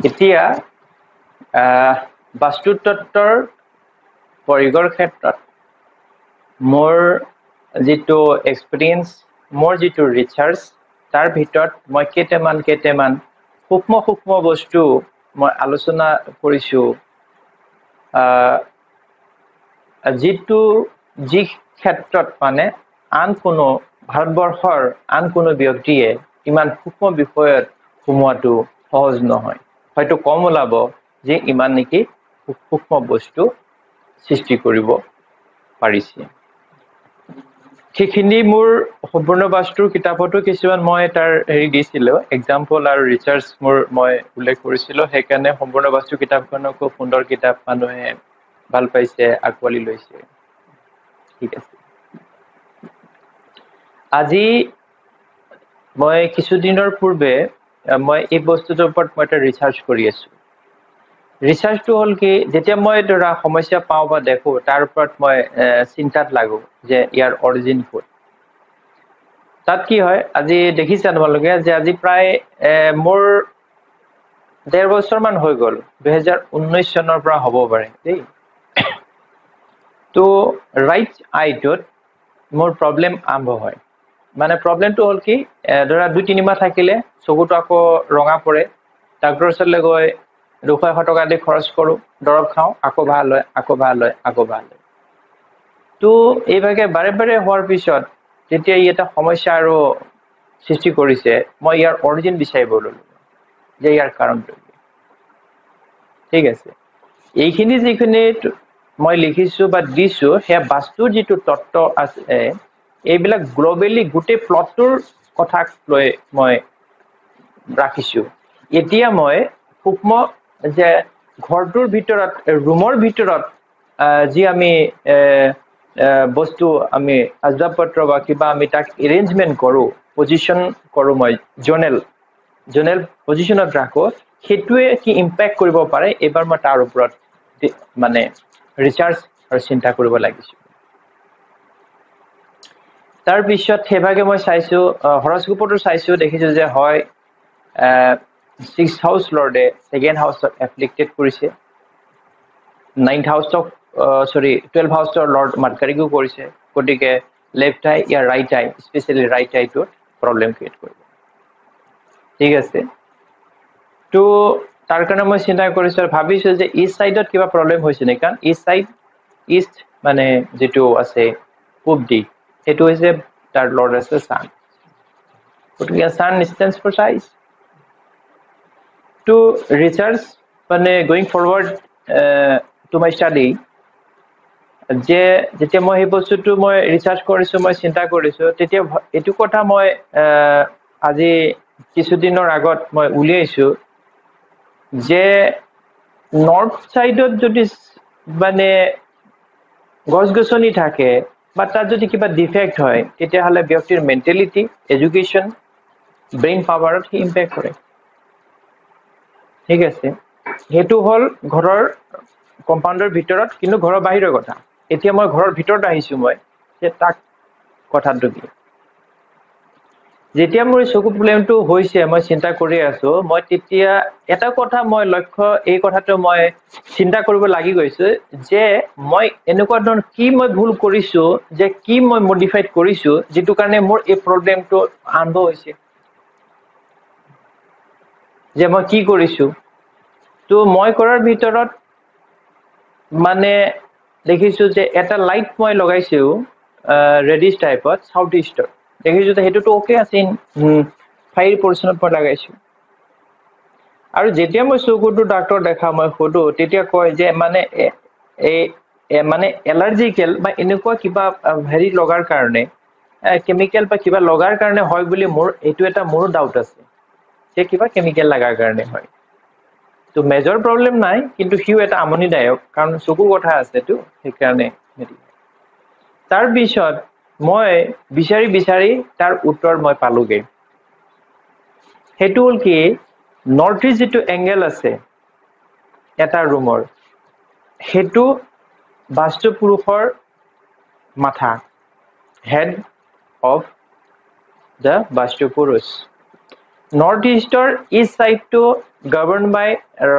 এতিয়া বাস্তুতত্বৰ প্ৰয়োগৰ ক্ষেত্ৰত মোৰ যিটো এক্সপিৰিয়েঞ্চ মোৰ যিটো ৰিচাৰ্চ তাৰ ভিতৰত মই কেইটামান সূক্ষ্ম বস্তু মই আলোচনা কৰিছো যি ক্ষেত্ৰত মানে আন কোনো ভাৰতবৰ্ষৰ আন কোনো ব্যক্তিয়ে ইমান সূক্ষ্ম বিষয়ত সোমোৱাটো সহজ নহয় হয়তো কম ওলাব যে ইমান নেকি সূক্ষ্ম বস্তু সৃষ্টি কৰিব পাৰিছে সেইখিনি মোৰ সম্পূৰ্ণ বাস্তুৰ কিতাপতো কিছুমান মই তাৰ হেৰি দিছিলো এক্সাম্পল আৰু ৰিচাৰ্চ মই উল্লেখ কৰিছিলো সেইকাৰণে সম্পূৰ্ণ বাস্তু কিতাপখনো খুব সুন্দৰ কিতাপ মানুহে ভাল পাইছে আকোৱালি লৈছে ঠিক আছে আজি মই কিছুদিনৰ পূৰ্বে মই এই বস্তুটোৰ ওপৰত মই এটা ৰিচাৰ্চ কৰি আছো ৰিচাৰ্চটো হ'ল কি যেতিয়া মই ধৰা সমস্যা পাওঁ বা দেখো তাৰ ওপৰত মই চিন্তাত লাগো যে ইয়াৰ অৰিজিন ক'ত তাত কি হয় আজি দেখিছা তোমালোকে যে আজি প্ৰায় মোৰ 1.5 বছৰমান হৈ গ'ল 2019 চনৰ পৰা হ'ব পাৰে দেই তো ৰাইট আইটোত মোৰ প্ৰব্লেম আৰম্ভ হয় মানে প্ৰব্লেমটো হ'ল কি ধৰা 2-3 মাহ থাকিলে চকুটো আকৌ ৰঙা পৰে ডাক্তৰৰ ওচৰলৈ গৈ 200 টকা দি খৰচ কৰো দৰৱ খাওঁ আকৌ ভাল হয় তো এইভাগে বাৰে হোৱাৰ পিছত যেতিয়া ই এটা সমস্যা আৰু সৃষ্টি কৰিছে মই ইয়াৰ অৰিজিন বিচাৰিব ললো যে ইয়াৰ কাৰণটো ঠিক আছে এইখিনি যিখিনি মই লিখিছো বা দিছো হে বাস্তুৰ যিটো তত্ত্ব আছে এইবিলাক গ্লোবেলি গোটেই প্লটটোৰ কথা লৈ মই ৰাখিছো এতিয়া মই সূক্ষ্ম যে ঘৰটোৰ ভিতৰত ৰুমৰ ভিতৰত যি আমি বস্তু আমি আজবাবপত্ৰ বা কিবা আমি তাক এৰেঞ্জমেন্ট কৰো পজিশন কৰো মই জোনেল পজিশনত ৰাখো সেইটোৱে কি ইম্পেক্ট কৰিব পাৰে এবাৰ মই তাৰ ওপৰত মানে ৰিচাৰ্চ আৰু চিন্তা কৰিব লাগিছো তাৰ পিছত সেইভাগে মই চাইছো হৰস্কোপটো চাইছো দেখিছো যে হয় 6th হাউস লৰ্ডে 2nd হাউসত এফ্লিক্টেড কৰিছে 9th হাউসক 12th হাউসৰ লৰ্ড মাৰ্কাৰীকো কৰিছে গতিকে লেফট আই ইয়াৰ ৰাইট আই স্পেশালি ৰাইট আইটোত প্ৰব্লেম ক্ৰিয়েট কৰিব ঠিক আছে তো তাৰ কাৰণে মই চিন্তা কৰিছো আৰু ভাবিছো যে ইষ্ট সাইডত কিবা প্ৰব্লেম হৈছে নেকি কাৰণ ইষ্ট মানে যেটো আছে পূব দিশ সেইটো হৈছে তাৰ লৰ্ড আছে সান গতিকে সান stands for size to research মানে going forward to my study যে যেতিয়া মই এই বস্তুটো মই ৰিচাৰ্চ কৰিছো মই চিন্তা কৰিছো তেতিয়া এটো কথা মই আজি কিছুদিনৰ আগত মই উলিয়াইছো যে নৰ্থ সাইডত যদি মানে গছগছনি থাকে বা তাত যদি কিবা ডিফেক্ট হয় তেতিয়া হলে ব্যক্তিৰ মেন্টালিটি এডুকেশন ব্ৰেইন পাৱাৰত ইম্পেক্ট কৰে ঠিক আছে হেতু হল ঘৰৰ কম্পাউণ্ডৰ ভিতৰত কিন্তু ঘৰৰ বাহিৰৰ কথা এতিয়া মই ঘৰৰ ভিতৰত আহিছো মই যে তাক কথাটো কি যেতিয়া মোৰ চকু প্ৰব্লেমটো হৈছে মই চিন্তা কৰি আছো মই তেতিয়া এটা কথা মই লক্ষ্য এই কথাটো মই চিন্তা কৰিব লাগি গৈছে যে মই এনেকুৱা ধৰণৰ কি মই ভুল কৰিছো যে কি মই মডিফাইড কৰিছো যেটো কাৰণে মোৰ এই প্ৰব্লেমটো আৰম্ভ হৈছে যে মই কি কৰিছো তো মই কৰাৰ ভিতৰত মানে দেখিছো যে এটা লাইট মই লগাইছো ৰেডিশ টাইপত সাউথ ইষ্টৰ দেখিছো যে হেতুটো ওকে আছে ফাইৰ পজিশনত মই লগাইছো আৰু যেতিয়া মই চকুটো ডাক্তৰ দেখা মই হদো তেতিয়া কয় যে মানে মানে এলাৰ্জিক্যাল বা এনেকুৱা কিবা হেৰি লগাৰ কাৰণে কেমিক্যাল বা কিবা লগাৰ কাৰণে হয় বুলি মোৰ এটো এটা মোৰ ডাউট আছে যে কিবা কেমিক্যাল লাগাৰ কাৰণে হয় তো মেজৰ প্ৰব্লেম নাই কিন্তু হিউ এটা আমনিদায়ক কাৰণ চকু কথা আছে তো সেইকাৰণে তাৰ পিছত মই বিচাৰি তাৰ উত্তৰ মই পালোগে হেতু হল কি নৰ্থ ইষ্ট যেটো এংগেল আছে এটা ৰুমৰ হেতু বাস্তু পুৰুষৰ মাথা হেড অফ the বাস্তু পুৰুষ নৰ্থ ইষ্টৰ east সাইডটো governed by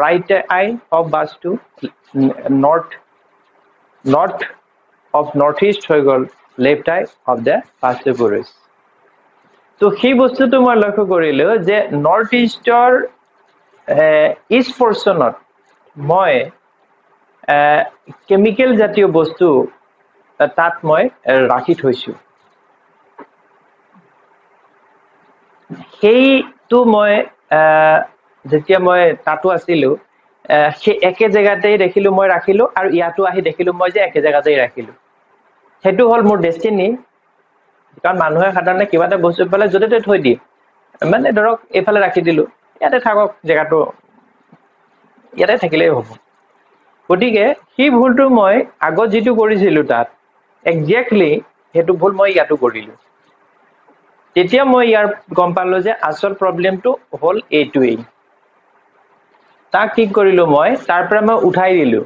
right eye of Bastu, north of northeast হৈ গ'ল left eye of the Bastu Purush. তো সেই বস্তুটো মই লক্ষ্য কৰিলো যে নৰ্থ ইষ্টৰ ইষ্ট পৰ্চনত মই কেমিকেল জাতীয় বস্তু তাত মই ৰাখি থৈছো সেইটো মই যেতিয়া মই তাতো আছিলো সেই একে জায়গাতেই দেখিলো মই ৰাখিলো আৰু ইয়াতো আহি দেখিলো মই যে একে জায়গাতেই ৰাখিলো সেইটো হল মোৰ ডেষ্টিনি কাৰণ মানুহে সাধাৰণতে কিবা এটা বস্তু পালে য'তে থৈ দিয়ে মানে ধৰক এইফালে ৰাখি দিলো ইয়াতে থাকক জায়গাটো ইয়াতে থাকিলেই হ'ব গতিকে সেই ভুলটো মই আগত যেটো কৰিছিলো তাত এক্স্যাক্টলি হেতু ভুল মই ইয়াতো কৰিলো তেতিয়া মই ইয়াৰ গম পালো যে আসল প্ৰবলেমটো হল এইটোই তাক কি কৰিলো মই তাৰ পৰা মই উঠাই দিলো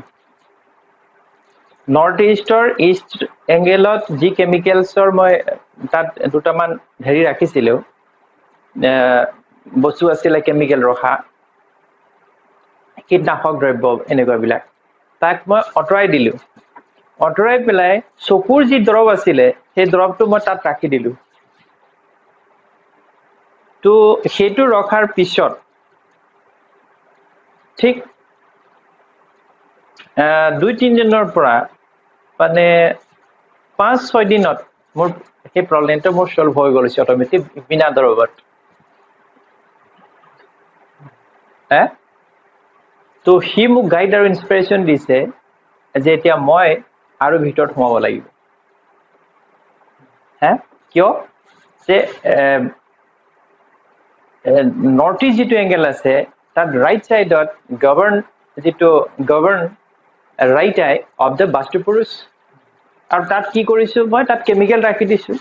নৰ্থ ইষ্টৰ ইষ্ট এংগেলত জি কেমিকেলছৰ মই তাত দুটামান হেৰি ৰাখিছিলো বস্তু আছিল কেমিকেল ৰখা কীটনাশক দ্ৰব্য এনেকুৱাবিলাক তাক মই অটৰাই দিলো অটৰাই পেলাই চকুৰ যি দ্ৰৱ আছিল সেই দ্ৰৱটো মই তাত ৰাখি দিলো তো সেইটো ৰখাৰ পিছত ঠিক 2-3 দিনৰ পৰা মানে 5-6 দিনত মোৰ সেই প্ৰবলেমটো মোৰ সলভ হৈ গ'ল অটোমেটিক বিনা দৰবত তো হি মোক গাইড আৰু ইনস্পিৰেশন দিছে যে এতিয়া মই আৰু ভিতৰত সোমাব লাগিব কিয় যে নৰ্থ ইষ্ট যেটো এংগেল আছে তাত right সাইডত গভৰ্ন right eye of the Bastu Purush আৰু তাত কি কৰিছো মই তাত কেমিকেল ৰাখি দিছো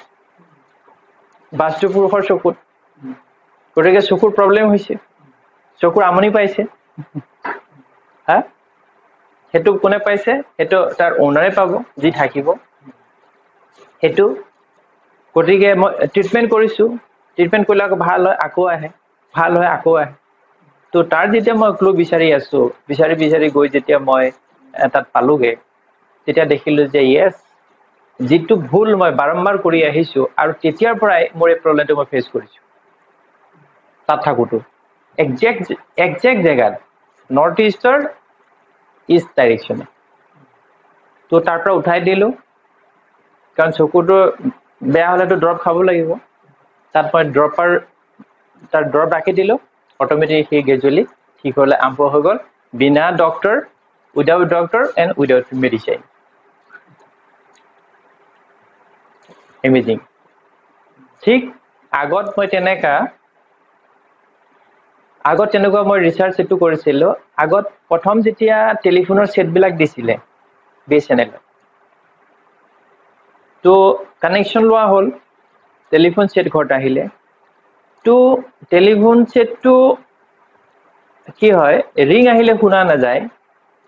Bastu Purushৰ চকুত গতিকে চকুৰ প্ৰবলেম হৈছে চকুৰ আমনি পাইছে হেতু কোনে পাইছে হেতু তাৰ ওনাৰে পাব যি থাকিব হেতু গতিকে মই ট্ৰিটমেন্ট কৰিছো ট্ৰিটমেন্ট কৰিলে ভাল হয় আকৌ আহে ভাল হয় আকৌ আহে তো তাৰ যেতিয়া মই ক্লু বিচাৰি আছো বিচাৰি গৈ যেতিয়া মই তাত পালোগে তেতিয়া দেখিলো যে ইয়েস যেটো ভুল মই বাৰম্বাৰ কৰি আহিছো আৰু তেতিয়াৰ পৰাই মোৰ এই প্ৰবলেমটো মই ফেস কৰিছো তাত থাকুটো এক্সাক্ট জায়গাত নৰ্থ ইষ্টৰ ইষ্ট ডাইৰেকশন তো তাৰ পৰা উঠাই দিলো কাৰণ চকুটো বেয়া হলেতো ড্ৰপ খাব লাগিব তাত মই তাৰ ড্ৰপ ৰাখি দিলো অটোমেটিক হি গ্ৰেজুৱেলি ঠিক হলে আৰম্ভ হৈ গ'ল বিনা doctor without doctor and without medicine amazing ঠিক আগত মই তেনেকুৱা মই ৰিসাৰ্চ এটো কৰিছিল আগত প্ৰথম যেতিয়া টেলিফোনৰ সেট বিলাক দিছিলে BSNL তো কানেকশন লোৱা হল টেলিফোন সেট ঘৰত আহিলে তো টেলিফোন সেটটো কি হয় ৰিং আহিলে শুনা না যায়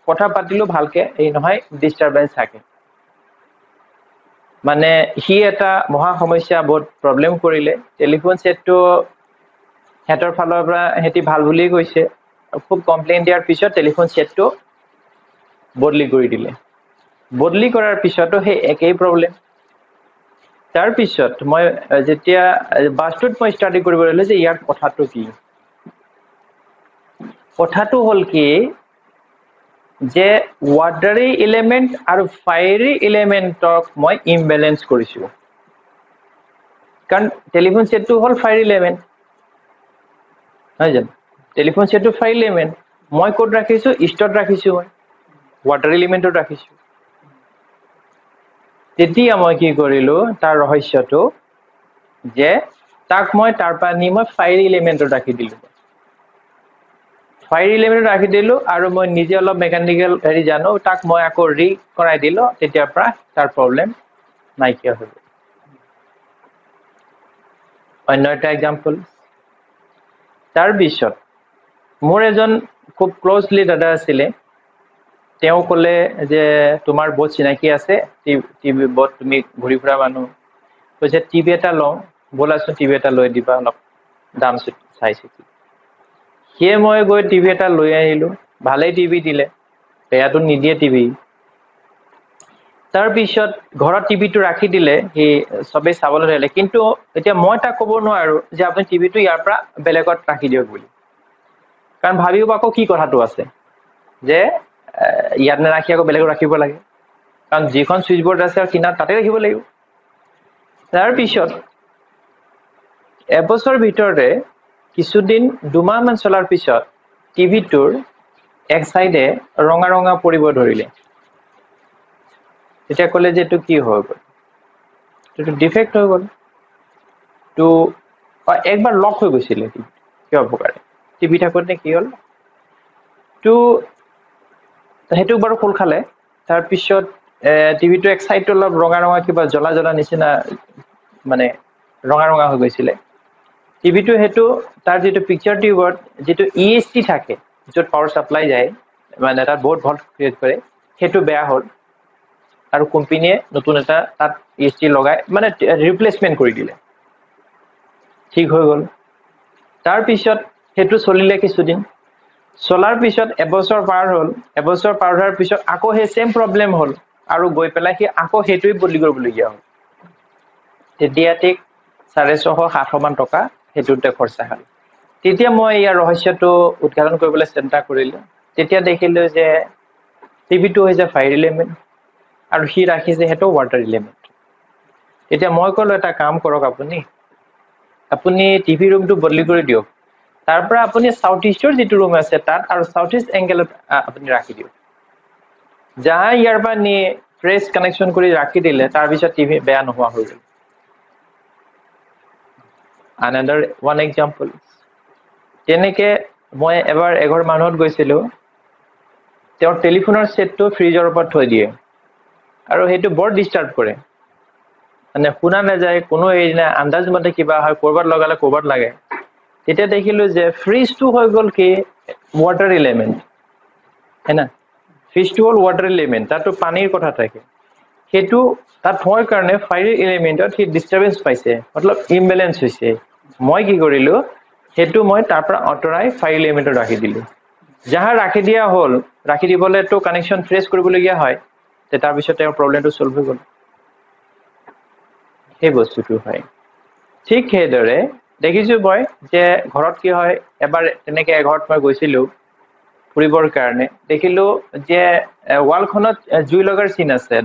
কথা পাতিলো ভালকে এই নহয় ডিস্টাৰবেন্স থাকে মানে হি এটা মহা সমস্যা বহুত প্ৰবলেম কৰিলে টেলিফোন সেটটো হেতৰ ফালৰ পৰা হেতি ভাল বুলি কৈছে খুব কমপ্লেইন দিয়াৰ পিছত টেলিফোন সেটটো বদলি কৰি দিলে বদলি কৰাৰ পিছতো হে একেই প্ৰবলেম তাৰ পিছত মই যেতিয়া বাস্তুত মই ষ্টাডি কৰিব লাগিলে যে ইয়াৰ কথাটো কি কথাটো হল কি যে ওয়াটাৰি এলিমেন্ট আৰু ফায়াৰি এলিমেন্টক মই ইমবেলেন্স কৰিছো কাৰণ টেলিফোন সেটটো হল ফায়াৰ এলিমেন্ট হয় জানো টেলিফোন সেটটো ফায়াৰ এলিমেন্ট মই কোড ৰাখিছো ইষ্টত ৰাখিছো মই ওয়াটাৰ এলিমেন্টত ৰাখিছো তেতিয়া মই কি কৰিলো তাৰ ৰহস্যটো যে তাক মই তাৰ পানি মই ফায়াৰ এলিমেন্টত ৰাখি দিলো ফায়াৰ এলিমেন্ট ৰাখি দিলো আৰু মই নিজে অলপ মেকানিক্যাল হেৰি জানো তাক মই আকৌ ৰি কৰাই দিলো তেতিয়াৰ পৰা তাৰ প্ৰবলেম নাইকিয়া হ'ল অন্য এটা এক্সাম্পল তাৰ পিছত মোৰ এজন খুব ক্লোজলি দাদা আছিলে তেওঁ কলে যে তোমাৰ বহুত চিনাকি আছে টিভি বহুত তুমি ঘুৰি ফুৰা মানুহ কৈছে টিভি এটা লওঁ বলাচোন টিভি এটা লৈ দিবা অলপ দাম চাইছে সিয়ে মই গৈ টিভি এটা লৈ আহিলো ভালেই টিভি দিলে বেয়াটো নিদিয়ে টিভি তাৰপিছত ঘৰত টিভিটো ৰাখি দিলে সি সবেই চাবলৈ ধৰিলে কিন্তু এতিয়া মই তাক ক'ব নোৱাৰো যে আপুনি টিভিটো ইয়াৰ পৰা বেলেগত ৰাখি দিয়ক বুলি কাৰণ ভাবিব আকৌ কি কথাটো আছে যে ইয়াত নাৰাখি আকৌ বেলেগত ৰাখিব লাগে কাৰণ যিখন ছুইচ বৰ্ড আছে কিনাৰত তাতে ৰাখিব লাগিব তাৰপিছত এবছৰ ভিতৰতে কিছুদিন দুমাহমান চলাৰ পিছত টিভিটোৰ এক চাইডে ৰঙা ৰঙা পৰিব ধৰিলে তেতিয়া ক'লে যে এইটো কি হৈ গ'ল এইটো ডিফেক্ট হৈ গ'ল তো একবাৰ লক হৈ গৈছিলে কিয় প্ৰকাৰে টিভি থাকোঁতে কি হ'ল তো সেইটো বাৰু খোল খালে তাৰপিছত টিভিটো এক চাইডটো অলপ ৰঙা ৰঙা কিবা জ্বলা জ্বলা নিচিনা মানে ৰঙা ৰঙা হৈ গৈছিলে টিভিটো সেইটো তাৰ যিটো পিকচাৰ টিউবত যিটো ESC থাকে য'ত পাৱাৰ ছাপ্লাই যায় মানে তাত বহুত ভল্ট ক্ৰিয়েট কৰে সেইটো বেয়া হ'ল আৰু কোম্পানীয়ে নতুন এটা তাত ESC লগাই মানে ৰিপ্লেচমেণ্ট কৰি দিলে ঠিক হৈ গ'ল তাৰপিছত সেইটো চলিলে কিছুদিন চলাৰ পিছত এবছৰ পাৰ হ'ল এবছৰ পাৰ হোৱাৰ পিছত আকৌ সেই সেম প্ৰব্লেম হ'ল আৰু গৈ পেলাই সি আকৌ সেইটোৱে বদলি কৰিবলগীয়া হ'ল তেতিয়া ঠিক 650-700 মান টকা সেইটোতে খৰচা হ'ল তেতিয়া মই ইয়াৰ ৰহস্যটো উদ্ঘাটন কৰিবলৈ চেষ্টা কৰিলোঁ তেতিয়া দেখিলোঁ যে টিভিটো হৈছে ফায়াৰ এলিমেণ্ট আৰু সি ৰাখিছে সেইটো ৱাটাৰ এলিমেণ্ট এতিয়া মই ক'লো এটা কাম কৰক আপুনি টিভি ৰুমটো বদলি কৰি দিয়ক তাৰ পৰা আপুনি সাউথ ইষ্টৰ যিটো ৰুম আছে তাত আৰু সাউথ ইষ্ট এংগেলত আপুনি ৰাখি দিয়ক যাহা ইয়াৰ পৰা নি ফ্ৰেছ কানেকশ্যন কৰি ৰাখি দিলে তাৰপিছত টিভি বেয়া নোহোৱা হৈ গ'ল another one example তেনেকে মই এবাৰ এঘৰ মানুহত গৈছিলোঁ তেওঁৰ টেলিফোনৰ সেটটো ফ্ৰিজৰ ওপৰত থৈ দিয়ে আৰু সেইটো বৰ ডিস্টাৰ্ব কৰে মানে শুনা নাযায় কোনো এৰিনা আন্দাজ মতে কিবা হয় কৰবাত লগালে কৰবাত লাগে তেতিয়া দেখিলোঁ যে ফ্ৰিজটো হৈ গ'ল কি ৱাটাৰ এলিমেণ্ট হেনা ফ্ৰিজটো হ'ল ৱাটাৰ এলিমেণ্ট তাতো পানীৰ কথা থাকে সেইটো তাত হোৱাৰ কাৰণে ফায়াৰ এলিমেণ্টত সি ডিষ্টাৰ্বেন্স পাইছে মতলব ইমবেলেঞ্চ হৈছে মই কি কৰিলোঁ সেইটো মই তাৰ পৰা আঁতৰাই ফায়াৰ এলিমেণ্টত ৰাখি দিলোঁ যাহা ৰাখি দিয়া হ'ল ৰাখি দিবলৈতো কানেকশ্যন ফ্ৰেছ কৰিবলগীয়া হয় তাৰপিছত তেওঁৰ প্ৰব্লেমটো চল্ভ হৈ গ'ল সেই বস্তুটো হয় ঠিক সেইদৰে দেখিছোঁ মই যে ঘৰত কি হয় এবাৰ তেনেকৈ এঘৰত মই গৈছিলোঁ ফুৰিবৰ কাৰণে দেখিলোঁ যে ৱালখনত জুই লগাৰ চিন আছে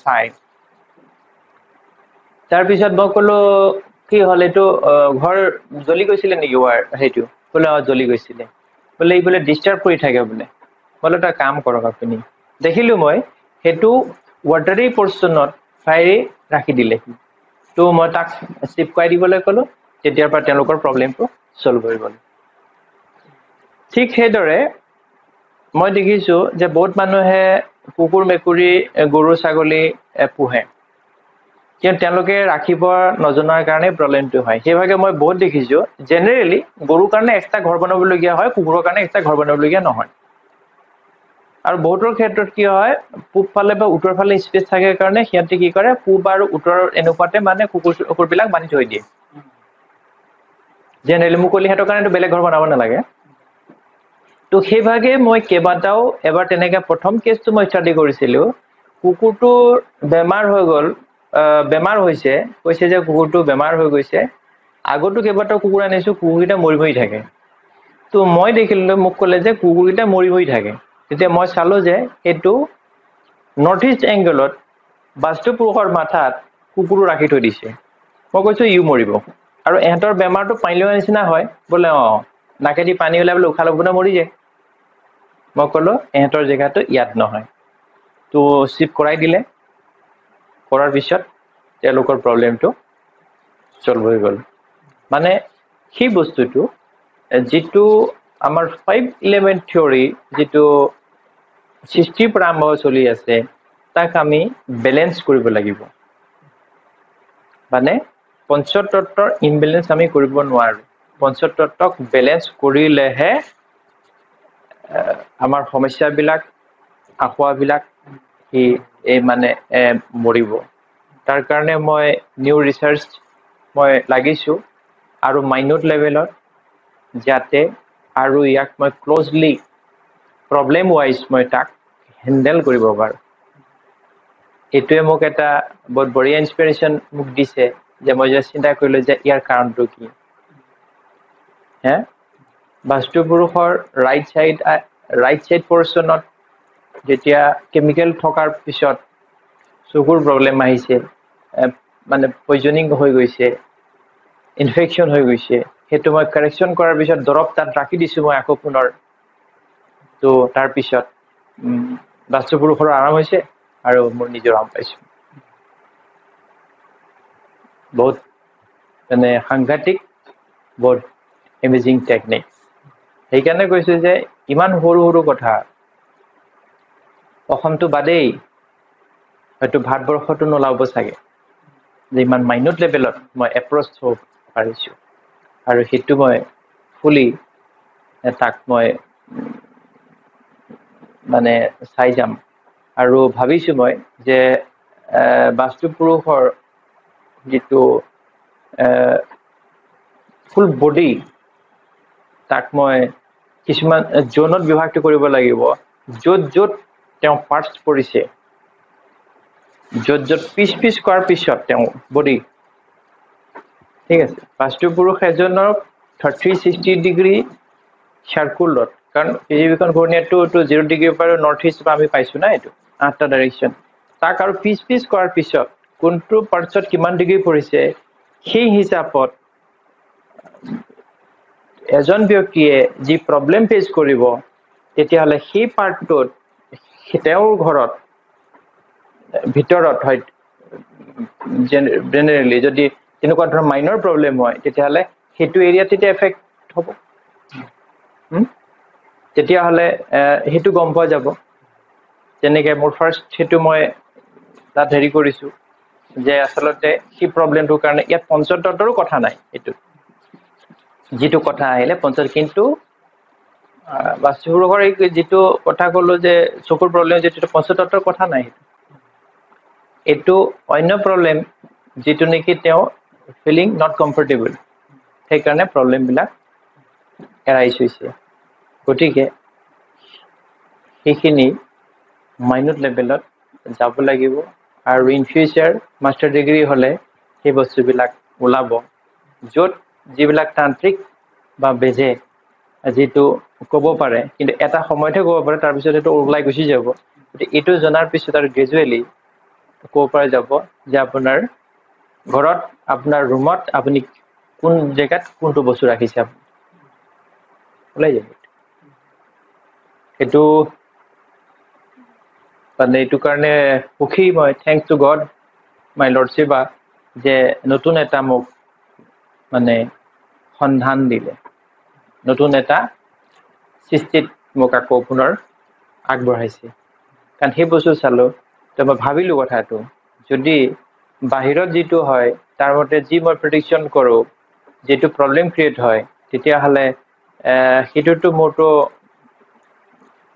চাই তাৰপিছত মই ক'লো কি হ'ল এইটো ঘৰ জ্বলি গৈছিলে নেকি সেইটো বোলে জ্বলি গৈছিলে বোলে এই বোলে ডিষ্টাৰ্ব কৰি থাকে বোলে এটা কাম কৰক আপুনি দেখিলোঁ মই সেইটো ৱাটাৰী পৰ্চনত ফায়াৰে ৰাখি দিলে তো মই তাক চিপ কৰাই দিবলৈ ক'লো তেতিয়াৰ পৰা তেওঁলোকৰ প্ৰব্লেমটো চল্ভ হৈ গ'ল ঠিক সেইদৰে মই দেখিছোঁ যে বহুত মানুহে কুকুৰ মেকুৰী গৰু ছাগলী পোহে কিন্তু তেওঁলোকে ৰাখিব নজনাৰ কাৰণে প্ৰব্লেমটো হয় সেইভাগে মই বহুত দেখিছোঁ জেনেৰেলি গৰুৰ কাৰণে এক্সট্ৰা ঘৰ বনাবলগীয়া হয় কুকুৰৰ কাৰণে এক্সট্ৰা ঘৰ বনাবলগীয়া নহয় আৰু বহুতৰ ক্ষেত্ৰত কি হয় পূব ফালে বা উত্তৰ ফালে স্পেচ থাকে কাৰণে সিহঁতে কি কৰে পূব আৰু উত্তৰ এনেকুৱাতে মানে কুকুৰবিলাক বান্ধি থৈ দিয়ে জেনেৰেলি মুকলি সিহঁতৰ কাৰণেতো বেলেগ ঘৰ বনাব নালাগে তো সেইভাগে মই কেইবাটাও এবাৰ তেনেকৈ প্ৰথম কেছটো মই ষ্টাডি কৰিছিলোঁ কুকুৰটোৰ বেমাৰ হৈ গ'ল বেমাৰ হৈছে কৈছে যে কুকুৰটো বেমাৰ হৈ গৈছে আগতো কেইবাটাও কুকুৰ আনিছোঁ কুকুৰকেইটা মৰি থাকে তো মই দেখিলোঁ মোক ক'লে যে কুকুৰকেইটা মৰি থাকে তেতিয়া মই চালোঁ যে সেইটো নৰ্থ ইষ্ট এংগলত বাস্তুপুৰুষৰ মাথাত কুকুৰো ৰাখি থৈ দিছে মই কৈছোঁ ইও মৰিব আৰু এহঁতৰ বেমাৰটো পানী লোৱাৰ নিচিনা হয় বোলে নাকেদি পানী ওলাই বোলে উশাহ ল'বলৈ মৰি যায় মই ক'লো এহঁতৰ জেগাটো ইয়াত নহয় তো চিপ কৰাই দিলে কৰাৰ পিছত তেওঁলোকৰ প্ৰব্লেমটো চল্ভ হৈ গ'ল মানে সেই বস্তুটো যিটো আমাৰ 5 এলিমেণ্ট থিয়ৰী যিটো সৃষ্টিৰ পৰা আৰম্ভ চলি আছে তাক আমি বেলেঞ্চ কৰিব লাগিব মানে পঞ্চতত্বৰ ইমবেলেঞ্চ আমি কৰিব নোৱাৰোঁ পঞ্চতত্বক বেলেঞ্চ কৰিলেহে আমাৰ সমস্যাবিলাক আসোৱাবিলাক এই মানে মৰিব তাৰ কাৰণে মই নিউ ৰিচাৰ্চ মই লাগিছোঁ আৰু মাইনত লেভেলত যাতে আৰু ইয়াক মই ক্লোজলি প্ৰব্লেম ৱাইজ মই তাক হেণ্ডেল কৰিব পাৰোঁ এইটোৱে মোক এটা বহুত বঢ়িয়া ইনস্পিৰেশ্যন মোক দিছে যে মই যে চিন্তা কৰিলোঁ যে ইয়াৰ কাৰণটো কি হে বাস্তু পুৰুষৰ ৰাইট চাইড পৰ্চনত যেতিয়া কেমিকেল থকাৰ পিছত চকুৰ প্ৰব্লেম আহিছে মানে পয়জনিং হৈ গৈছে ইনফেকশ্যন হৈ গৈছে সেইটো মই কাৰেকশ্যন কৰাৰ পিছত দৰৱ তাত ৰাখি দিছোঁ মই আকৌ পুনৰ তো তাৰপিছত বাস্তু পুৰুষৰ আৰাম হৈছে আৰু মোৰ নিজৰ আৰাম পাইছোঁ বহুত মানে সাংঘাতিক বহুত এমেজিং টেকনিক সেইকাৰণে কৈছোঁ যে ইমান সৰু সৰু কথা অসমটো বাদেই হয়তো ভাৰতবৰ্ষতো নোলাব চাগে যে ইমান মাইনত লেভেলত মই এপ্ৰ'চ হ'ব পাৰিছোঁ আৰু সেইটো মই ফুলি তাক মই মানে চাই যাম আৰু ভাবিছোঁ মই যে বাস্তু পুৰুষৰ যিটো ফুল বডি তাক মই কিছুমান জোনত বিভাগটো কৰিব লাগিব য'ত য'ত তেওঁ পাৰ্টছ পৰিছে য'ত য'ত পিচ কৰাৰ পিছত তেওঁ বডি ঠিক আছে বাস্তু পুৰুষ এজনৰ 360 ডিগ্ৰী চাৰ্কুলত কাৰণ পৃথিৱীখন ঘূৰ্ণীয়াটো 0 ডিগ্ৰীৰ পৰা নৰ্থ ইষ্ট পৰা আমি পাইছোঁ না এইটো 8টা ডাইৰেকশ্যন তাক আৰু পিচ কৰাৰ পিছত কোনটো পাৰ্টছত কিমান ডিগ্ৰী পৰিছে সেই হিচাপত এজন ব্যক্তিয়ে যি প্ৰব্লেম ফেচ কৰিব তেতিয়াহ'লে সেই পাৰ্টটোত তেওঁৰ ঘৰত ভিতৰত হয় জেনেৰেলি যদি তেনেকুৱা ধৰণৰ মাইনৰ প্ৰব্লেম হয় তেতিয়াহ'লে সেইটো এৰিয়াত তেতিয়া এফেক্ট হ'ব তেতিয়াহ'লে সেইটো গম পোৱা যাব যেনেকৈ মোৰ ফাৰ্ষ্ট সেইটো মই তাত হেৰি কৰিছোঁ যে আচলতে সেই প্ৰব্লেমটোৰ কাৰণে ইয়াত পঞ্চতত্বৰো কথা নাই এইটো যিটো কথা আহিলে কিন্তু বাস্তু পুৰুষৰ যিটো কথা ক'লো যে চকুৰ প্ৰব্লেম যিটো পঞ্চতত্বৰ কথা নাই এইটো অন্য প্ৰব্লেম যিটো নেকি তেওঁ ফিলিং নট কমফৰ্টেবল সেইকাৰণে প্ৰব্লেমবিলাক এৰাইজ হৈছে গতিকে সেইখিনি মাইনত লেভেলত যাব লাগিব আৰু ইন ফিউচাৰ মাষ্টাৰ ডিগ্ৰী হ'লে সেই বস্তুবিলাক ওলাব য'ত যিবিলাক তান্ত্ৰিক বা বেজে যিটো ক'ব পাৰে কিন্তু এটা সময়তহে ক'ব পাৰে তাৰপিছত এইটো ওলাই গুচি যাব গতিকে এইটো জনাৰ পিছত আৰু গ্ৰেজুৱেলি ক'ব পৰা যাব যে আপোনাৰ ঘৰত আপোনাৰ ৰুমত আপুনি কোন জেগাত কোনটো বস্তু ৰাখিছে ওলাই যাব সেইটো মানে এইটো কাৰণে সুখী মই থেংকছ টু গড মাই লৰ্ড শিৱা যে নতুন এটা মোক মানে সন্ধান দিলে নতুন এটা সৃষ্টিত মোক আকৌ পুনৰ আগবঢ়াইছে কাৰণ সেই বস্তু চালোঁ তো মই ভাবিলোঁ কথাটো যদি বাহিৰত যিটো হয় তাৰ মতে যি মই প্ৰেডিকশ্যন কৰোঁ যিটো প্ৰব্লেম ক্ৰিয়েট হয় তেতিয়াহ'লে সেইটোতো মোৰতো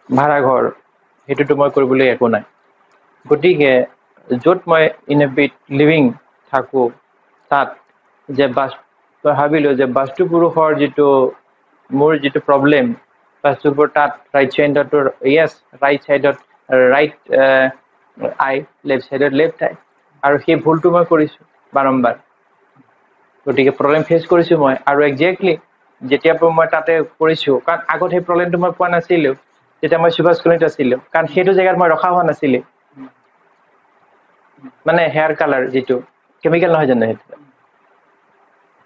ভাড়াঘৰ সেইটোতো মই কৰিবলৈ একো নাই গতিকে য'ত মই ইন এ বিট লিভিং থাকোঁ তাত যে ভাবিলোঁ যে বাস্তু পুৰুষৰ যিটো মোৰ যিটো প্ৰব্লেম বাস্তুপুৰ তাত ৰাইট চাইডত ৰাইট চাইডত ৰাইট আই লেফ্ট চাইডত লেফ্ট আই আৰু সেই ভুলটো মই কৰিছোঁ বাৰম্বাৰ গতিকে প্ৰব্লেম ফেচ কৰিছোঁ মই আৰু একজেক্টলি যেতিয়াৰ পৰা মই তাতে কৰিছোঁ কাৰণ আগত সেই প্ৰব্লেমটো মই পোৱা নাছিলোঁ যেতিয়া মই সুভাষ কলনীত আছিলোঁ কাৰণ সেইটো জেগাত মই ৰখা হোৱা নাছিলোঁ মানে হেয়াৰ কালাৰ যিটো কেমিকেল নহয় জানো সেইটো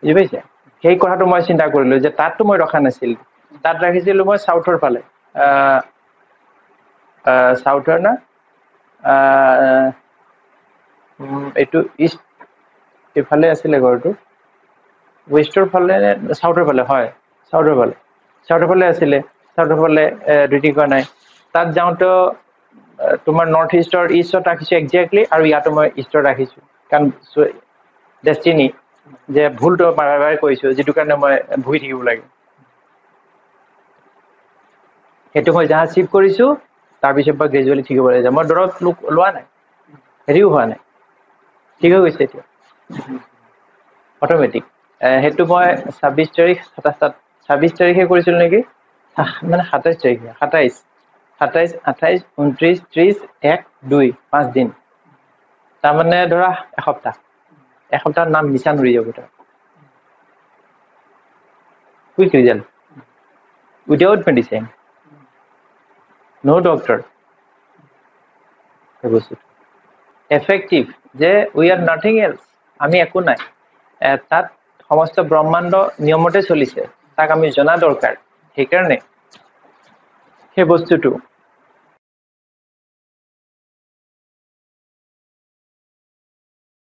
বুজি পাইছে সেই কথাটো মই চিন্তা কৰিলোঁ যে তাততো মই ৰখা নাছিলোঁ তাত ৰাখিছিলোঁ মই চাউথৰ ফালে চাউথৰ না এইটো ইষ্ট এইফালে আছিলে ঘৰটো ৱেষ্টৰ ফালে চাউথৰ ফালে হয় চাউথৰ ফালে আছিলে চাউথৰ ফালে ডিউটি কৰা নাই তাত যাওঁতে তোমাৰ নৰ্থ ইষ্টত ৰাখিছোঁ একজেক্টলি আৰু ইয়াতো মই ইষ্টত ৰাখিছোঁ কাৰণ ডেষ্টিনি যে ভুলটো বাৰে বাৰে কৰিছোঁ যিটো কাৰণে মই ভুগি থাকিব লাগে সেইটো মই যাহা চিফ কৰিছোঁ তাৰপিছত পৰা গ্ৰেজুৱেলি ঠিক হ'ব লাগিব মই দৰৱ লোৱা নাই হেৰিও হোৱা নাই ঠিক হৈ গৈছে এতিয়া অট'মেটিক সেইটো মই 26 তাৰিখে কৰিছিলোঁ নেকি মানে 27 তাৰিখে 27 28 29 30 1 2 5 দিন তাৰমানে ধৰা এসপ্তাহ নাম নিচান উৰি যাব তাৰ কুইক ৰিজাল্ট উইদাউট মেডিচিন নো ডক্টৰ এফেক্টিভ যে উই আৰ নাথিং এলস আমি একো নাই তাত সমস্ত ব্ৰহ্মাণ্ড নিয়মতে চলিছে তাক আমি জনা দৰকাৰ সেইকাৰণে সেই বস্তুটো